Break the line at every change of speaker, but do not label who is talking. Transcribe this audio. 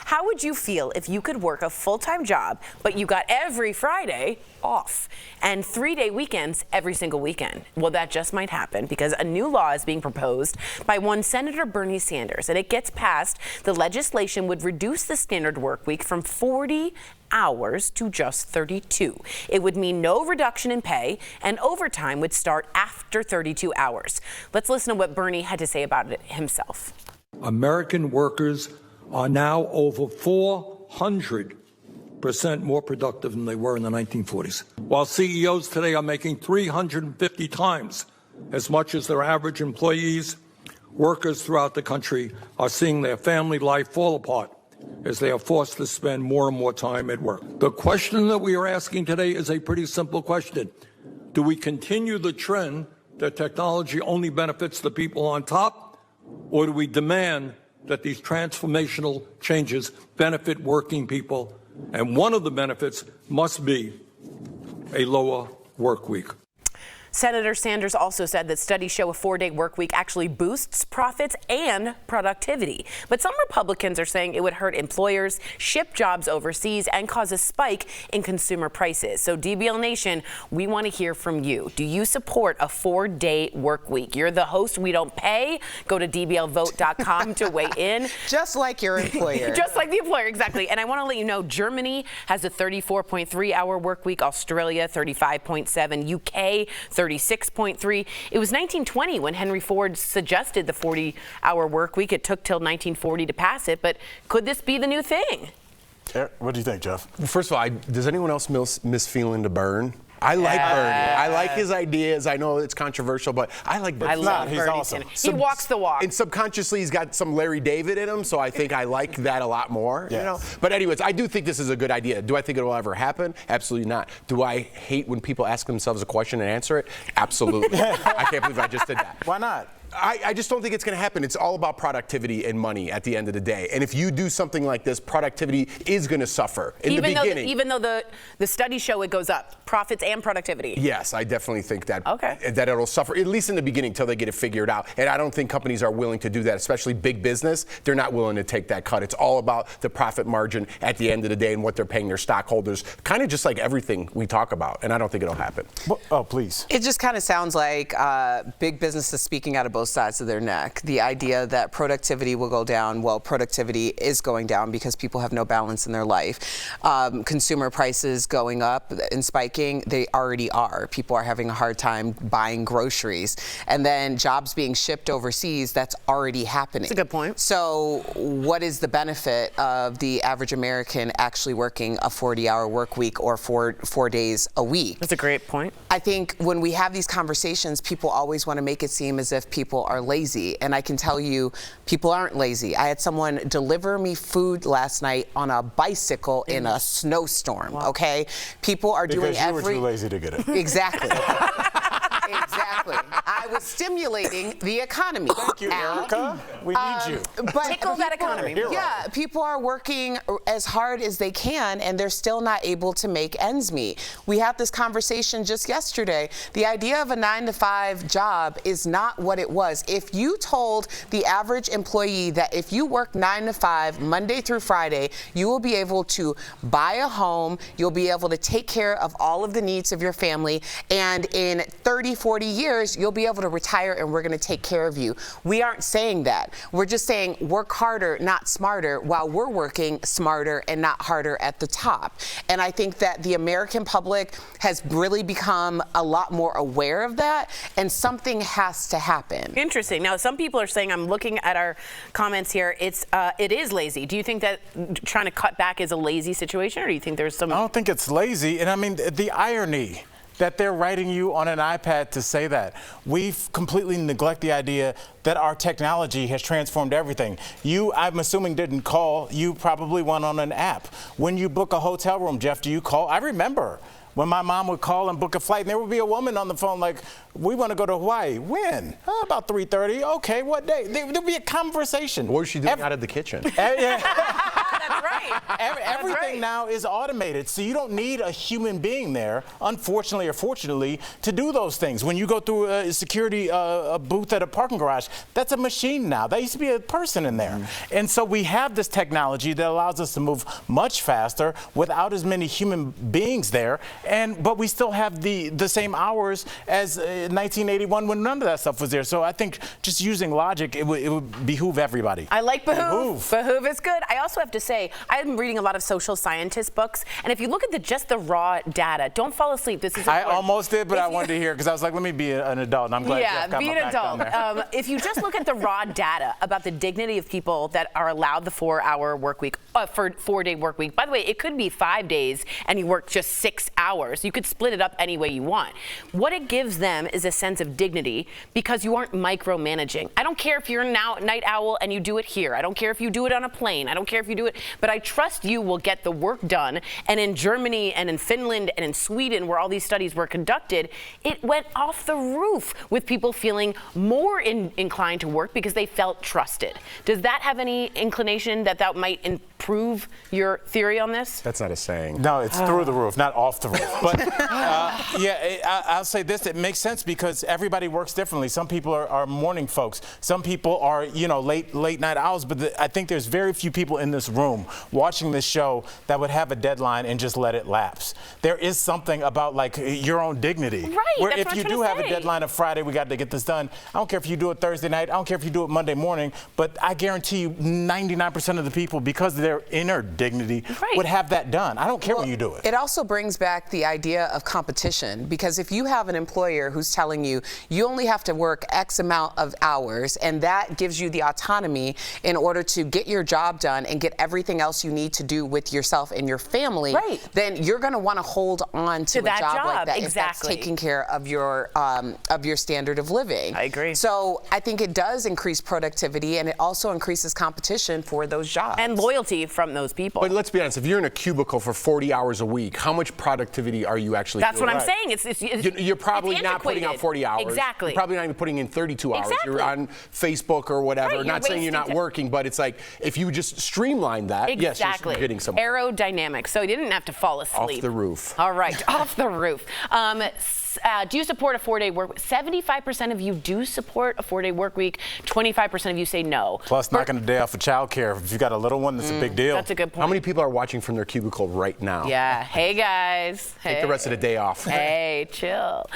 How would you feel if you could work a full-time job, but you got every Friday off and 3-day weekends every single weekend? Well, that just might happen because a new law is being proposed by one Senator Bernie Sanders, and it gets passed. The legislation would reduce the standard work week from 40 hours to just 32. It would mean no reduction in pay, and overtime would start after 32 hours. Let's listen to what Bernie had to say about it himself.
American workers are now over 400% more productive than they were in the 1940s, while CEOs today are making 350 times as much as their average employees. Workers throughout the country are seeing their family life fall apart as they are forced to spend more and more time at work. The question that we are asking today is a pretty simple question. Do we continue the trend that technology only benefits the people on top, or do we demand that these transformational changes benefit working people? And one of the benefits must be a lower work week.
Senator Sanders also said that studies show a 4-day work week actually boosts profits and productivity. But some Republicans are saying it would hurt employers, ship jobs overseas, and cause a spike in consumer prices. So DBL Nation, we want to hear from you. Do you support a 4-day work week? You're the host. We don't pay. Go to dblvote.com to weigh in.
Just like your employer.
Just like the employer, exactly. And I want to let you know, Germany has a 34.3-hour work week, Australia 35.7, UK 36.3. It was 1920 when Henry Ford suggested the 40-hour work week. It took till 1940 to pass it, but could this be the new thing?
What do you think, Jeff?
First of all, does anyone else miss feeling to burn? I like Bernie. I like his ideas. I know it's controversial, but I like Bernie.
I love
He's
Bernie
awesome.
Sanders. He walks the walk.
And subconsciously, he's got some Larry David in him, so I think I like that a lot more.
Yes.
You know. But anyways, I do think this is a good idea. Do I think it will ever happen? Absolutely not. Do I hate when people ask themselves a question and answer it? Absolutely. I can't believe I just did that.
Why not?
I just don't think it's going to happen. It's all about productivity and money at the end of the day. And if you do something like this, productivity is going to suffer in the beginning.
Even though the studies show it goes up, profits and productivity.
Yes, I definitely think that
Okay.
that it'll suffer, at least in the beginning, until they get it figured out. And I don't think companies are willing to do that, especially big business. They're not willing to take that cut. It's all about the profit margin at the end of the day and what they're paying their stockholders, kind of just like everything we talk about. And I don't think it'll happen.
Oh, please.
It just kind of sounds like big business is speaking out of both sides of their neck. The idea that productivity will go down, well, productivity is going down because people have no balance in their life. Consumer prices going up and spiking, they already are. People are having a hard time buying groceries. And then jobs being shipped overseas, that's already happening.
That's a good point.
So what is the benefit of the average American actually working a 40-hour work week or four days a week?
That's a great point.
I think when we have these conversations, people always want to make it seem as if people are lazy. And I can tell you, people aren't lazy. I had someone deliver me food last night on a bicycle in a snowstorm, okay? People are doing
Because you were too lazy to get it.
Exactly. Exactly. I was stimulating the economy.
Thank you, Erica. We need you.
But
Tickle that economy.
Yeah, people are working as hard as they can, and they're still not able to make ends meet. We had this conversation just yesterday. The idea of a 9-to-5 job is not what it was. If you told the average employee that if you work 9 to 5, Monday through Friday, you will be able to buy a home, you'll be able to take care of all of the needs of your family, and in 30, 40 years, you'll be able to retire and we're going to take care of you. We aren't saying that. We're just saying work harder, not smarter, while we're working smarter and not harder at the top. And I think that the American public has really become a lot more aware of that, and something has to happen.
Interesting. Now, some people are saying, I'm looking at our comments here, it is lazy. Do you think that trying to cut back is a lazy situation, or do you think there's some...
I don't think it's lazy. And I mean, the irony that they're writing you on an iPad to say that. We've completely neglect the idea that our technology has transformed everything. You, I'm assuming, didn't call. You probably went on an app. When you book a hotel room, Jeff, do you call? I remember when my mom would call and book a flight, and there would be a woman on the phone like, we want to go to Hawaii. When? Oh, about 3:30. Okay, what day? There'd be a conversation.
What was she doing out of the kitchen?
That's right.
Everything now is automated, so you don't need a human being there, unfortunately or fortunately, to do those things. When you go through a security a booth at a parking garage, that's a machine now. That used to be a person in there. And so we have this technology that allows us to move much faster without as many human beings there, but we still have the same hours as 1981 when none of that stuff was there. So I think just using logic, it would behoove everybody.
I like behoove. Behoove is good. I also have to say, I'm reading a lot of social scientist books, and if you look at just the raw data, don't fall asleep. This is important.
I almost did, but I wanted to hear because I was like, let me be an adult, and I'm glad Jeff got
be
my
an
back down
adult.
there.
If you just look at the raw data about the dignity of people that are allowed the 4-hour work week, for 4-day work week. By the way, it could be 5 days and you work just 6 hours. You could split it up any way you want. What it gives them is a sense of dignity because you aren't micromanaging. I don't care if you're a night owl and you do it here. I don't care if you do it on a plane. I don't care if you do it, but I trust you will get the work done. And in Germany and in Finland and in Sweden, where all these studies were conducted, it went off the roof with people feeling more inclined to work because they felt trusted. Does that have any inclination that might improve your theory on this?
That's not a saying.
No, it's through the roof, not off the roof. But I'll say this: it makes sense because everybody works differently. Some people are morning folks. Some people are, late night owls. But I think there's very few people in this room watching this show that would have a deadline and just let it lapse. There is something about like your own dignity.
Right.
Where
that's
if
what
you
I'm
do
trying
have
to
a
say.
deadline of Friday, we got to get this done. I don't care if you do it Thursday night. I don't care if you do it Monday morning. But I guarantee you, 99% of the people, because of their inner dignity, would have that done. I don't care when you do it.
It also brings back the idea of competition, because if you have an employer who's telling you you only have to work X amount of hours, and that gives you the autonomy in order to get your job done and get everything else you need to do with yourself and your family, then you're going to want to hold on to a
that
job like that
exactly.
if that's taking care of your standard of living.
I agree.
So I think it does increase productivity, and it also increases competition for those jobs.
And loyalty from those people.
But let's be honest, if you're in a cubicle for 40 hours a week, how much productivity are you actually
That's
doing?
what I'm saying.
You're probably
it's
not putting out 40 hours.
Exactly.
You're probably not even putting in 32 hours.
Exactly.
You're on Facebook or whatever.
Right,
Not saying you're not
wasting
working, but it's like if you just streamline that, yes, you're getting somewhere.
Aerodynamic. So you didn't have to fall asleep.
Off the roof.
All right, off the roof. Do you support a 4-day work week? 75% of you do support a 4-day work week. 25% of you say no.
Plus, knocking a day off of childcare. If you got a little one, that's a big deal.
That's a good point.
How many people are watching from their cubicle right now?
Yeah. Hey, guys.
Take the rest of the day off.
Hey, chill.